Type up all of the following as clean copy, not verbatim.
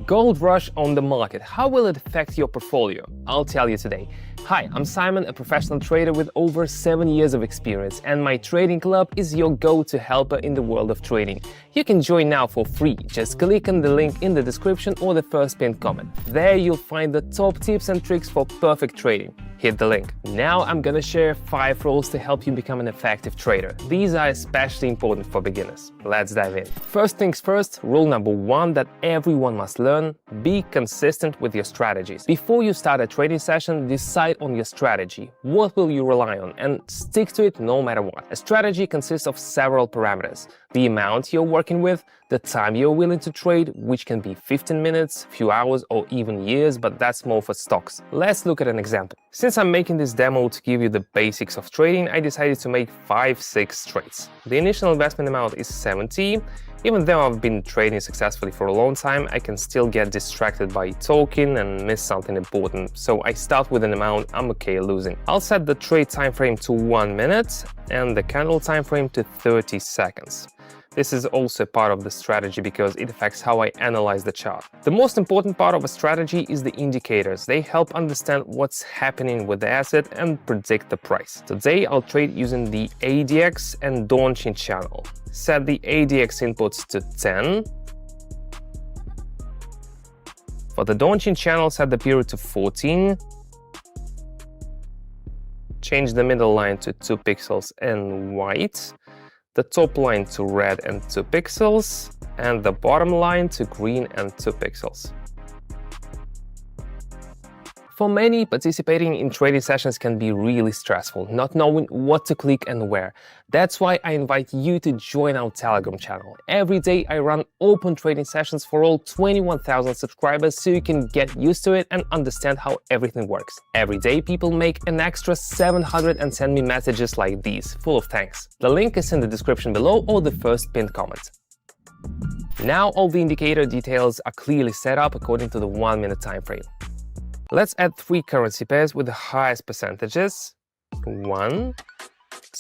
Gold rush on the market. How will it affect your portfolio? I'll tell you today. Hi, I'm Simon, a professional trader with over 7 years of experience, and my trading club is your go-to helper in the world of trading. You can join now for free. Just click on the link in the description or the first pinned comment. There you'll find the top tips and tricks for perfect trading. Hit the link. Now I'm gonna share 5 rules to help you become an effective trader. These are especially important for beginners. Let's dive in. First things first, rule number 1 that everyone must learn: be consistent with your strategies. Before you start a trading session, decide on your strategy. What will you rely on? And stick to it no matter what. A strategy consists of several parameters: the amount you're working with, the time you're willing to trade, which can be 15 minutes, few hours, or even years, but that's more for stocks. Let's look at an example. Since I'm making this demo to give you the basics of trading, I decided to make 5-6 trades. The initial investment amount is 70. Even though I've been trading successfully for a long time, I can still get distracted by talking and miss something important, so I start with an amount I'm okay losing. I'll set the trade time frame to 1 minute and the candle time frame to 30 seconds. This is also part of the strategy because it affects how I analyze the chart. The most important part of a strategy is the indicators. They help understand what's happening with the asset and predict the price. Today I'll trade using the ADX and Donchian channel. Set the ADX inputs to 10. For the Donchian channel, set the period to 14. Change the middle line to 2 pixels and white, the top line to red and 2 pixels, and the bottom line to green and 2 pixels. For many, participating in trading sessions can be really stressful, not knowing what to click and where. That's why I invite you to join our Telegram channel. Every day I run open trading sessions for all 21,000 subscribers so you can get used to it and understand how everything works. Every day people make an extra 700 and send me messages like these, full of thanks. The link is in the description below or the first pinned comment. Now all the indicator details are clearly set up according to the 1 minute time frame. Let's add 3 currency pairs with the highest percentages: 1,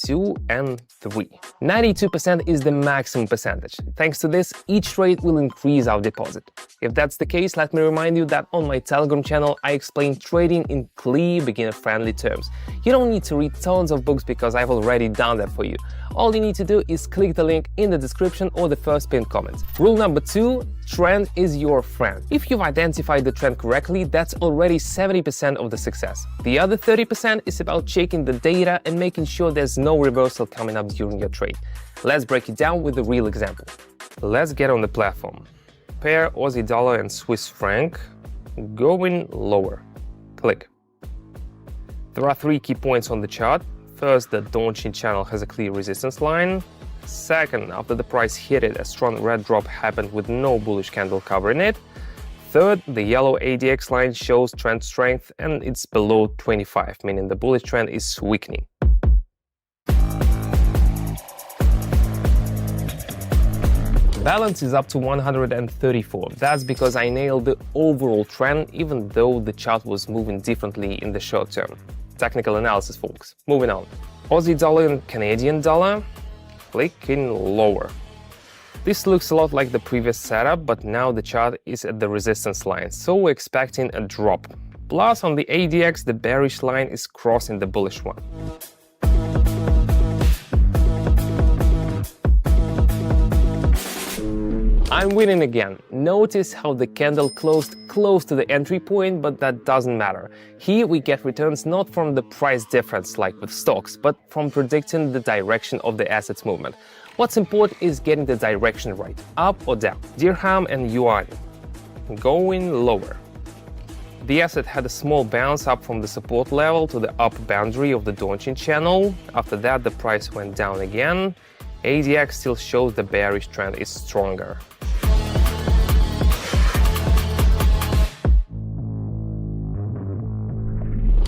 2, and 3. 92% is the maximum percentage. Thanks to this, each trade will increase our deposit. If that's the case, let me remind you that on my Telegram channel, I explain trading in clear, beginner-friendly terms. You don't need to read tons of books because I've already done that for you. All you need to do is click the link in the description or the first pinned comment. Rule number 2, trend is your friend. If you've identified the trend correctly, that's already 70% of the success. The other 30% is about checking the data and making sure there's no reversal coming up during your trade. Let's break it down with a real example. Let's get on the platform. Pair Aussie dollar and Swiss franc, going lower. Click. There are 3 key points on the chart. First, the Donchian channel has a clear resistance line. Second, after the price hit it, a strong red drop happened with no bullish candle covering it. Third, the yellow ADX line shows trend strength and it's below 25, meaning the bullish trend is weakening. Balance is up to 134. That's because I nailed the overall trend even though the chart was moving differently in the short term. Technical analysis, folks. Moving on. Aussie dollar and Canadian dollar, clicking lower. This looks a lot like the previous setup, but now the chart is at the resistance line, so we're expecting a drop. Plus, on the ADX, the bearish line is crossing the bullish one. I'm winning again. Notice how the candle closed close to the entry point, but that doesn't matter. Here we get returns not from the price difference like with stocks, but from predicting the direction of the asset's movement. What's important is getting the direction right, up or down. Dirham and yuan, going lower. The asset had a small bounce up from the support level to the upper boundary of the Donchian channel. After that, the price went down again. ADX still shows the bearish trend is stronger.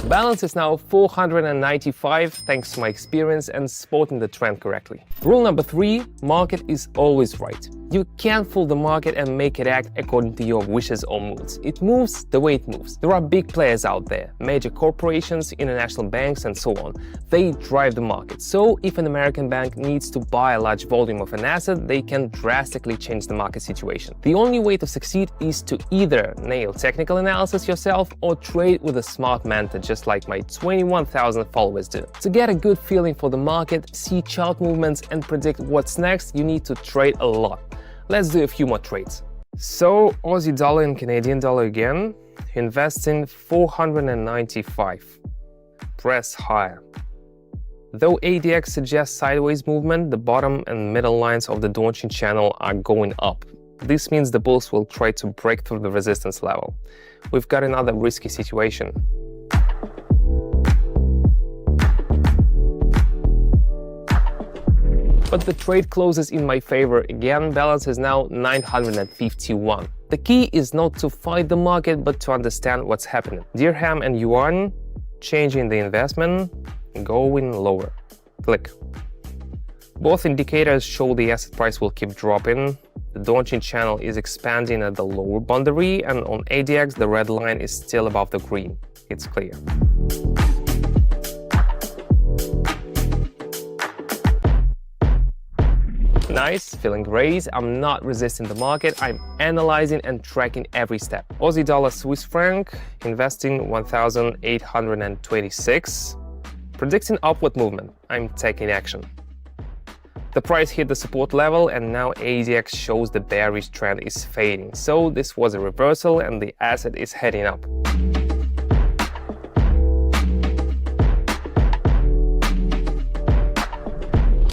Balance is now 495 thanks to my experience and spotting the trend correctly. Rule number 3, market is always right. You can't fool the market and make it act according to your wishes or moods. It moves the way it moves. There are big players out there, major corporations, international banks, and so on. They drive the market. So if an American bank needs to buy a large volume of an asset, they can drastically change the market situation. The only way to succeed is to either nail technical analysis yourself or trade with a smart mentor, just like my 21,000 followers do. To get a good feeling for the market, see chart movements, and predict what's next, you need to trade a lot. Let's do a few more trades. So, Aussie dollar and Canadian dollar again, investing 495. Press higher. Though ADX suggests sideways movement, the bottom and middle lines of the Donchian channel are going up. This means the bulls will try to break through the resistance level. We've got another risky situation. But the trade closes in my favor again. Balance is now 951. The key is not to fight the market, but to understand what's happening. Dirham and yuan changing the investment, going lower. Click. Both indicators show the asset price will keep dropping. The Donchian channel is expanding at the lower boundary, and on ADX the red line is still above the green. It's clear. Nice, feeling great. I'm not resisting the market. I'm analyzing and tracking every step. Aussie dollar, Swiss franc, investing 1,826. Predicting upward movement. I'm taking action. The price hit the support level and now ADX shows the bearish trend is fading. So this was a reversal and the asset is heading up.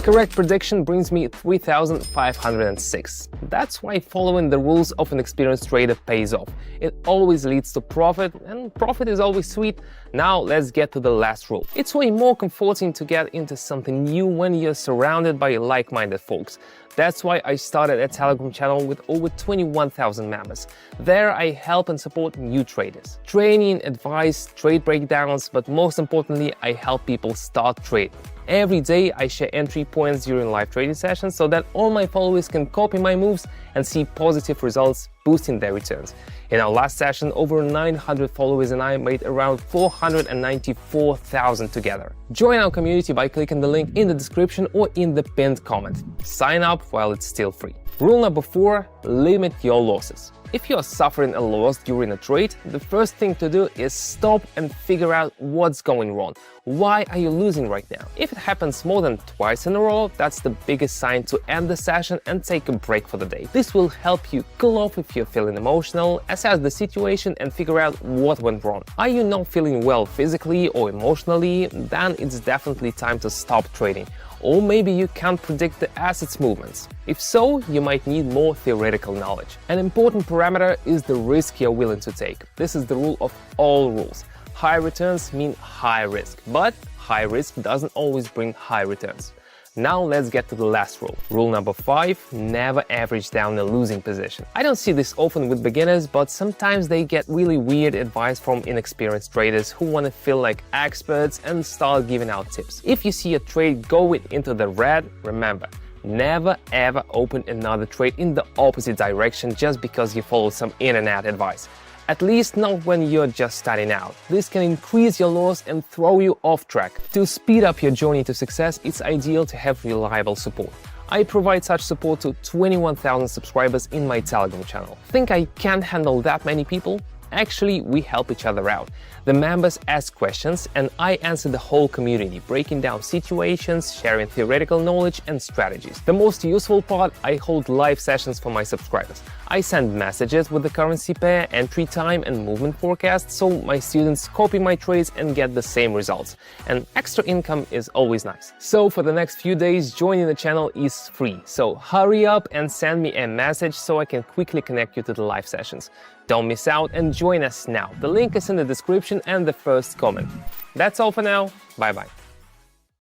Correct prediction brings me 3,506. That's why following the rules of an experienced trader pays off. It always leads to profit, and profit is always sweet. Now let's get to the last rule. It's way more comforting to get into something new when you're surrounded by like-minded folks. That's why I started a Telegram channel with over 21,000 members. There I help and support new traders. Training, advice, trade breakdowns, but most importantly, I help people start trading. Every day I share entry points during live trading sessions so that all my followers can copy my moves and see positive results, boosting their returns. In our last session, over 900 followers and I made around 494,000 together. Join our community by clicking the link in the description or in the pinned comment. Sign up while it's still free. Rule number 4, limit your losses. If you are suffering a loss during a trade, the first thing to do is stop and figure out what's going wrong. Why are you losing right now? If it happens more than twice in a row, that's the biggest sign to end the session and take a break for the day. This will help you cool off if you're feeling emotional, assess the situation and figure out what went wrong. Are you not feeling well physically or emotionally? Then it's definitely time to stop trading. Or maybe you can't predict the asset's movements. If so, you might need more theoretical knowledge. An important parameter is the risk you're willing to take. This is the rule of all rules. High returns mean high risk, but high risk doesn't always bring high returns. Now let's get to the last rule. Rule number 5, never average down a losing position. I don't see this often with beginners, but sometimes they get really weird advice from inexperienced traders who want to feel like experts and start giving out tips. If you see a trade going into the red, remember, never ever open another trade in the opposite direction just because you followed some internet advice. At least not when you're just starting out. This can increase your loss and throw you off track. To speed up your journey to success, it's ideal to have reliable support. I provide such support to 21,000 subscribers in my Telegram channel. Think I can't handle that many people? Actually, we help each other out. The members ask questions and I answer the whole community, breaking down situations, sharing theoretical knowledge and strategies. The most useful part, I hold live sessions for my subscribers. I send messages with the currency pair, entry time and movement forecast, so my students copy my trades and get the same results. And extra income is always nice. So for the next few days, joining the channel is free. So hurry up and send me a message so I can quickly connect you to the live sessions. Don't miss out and join us now. The link is in the description and the first comment. That's all for now. Bye-bye.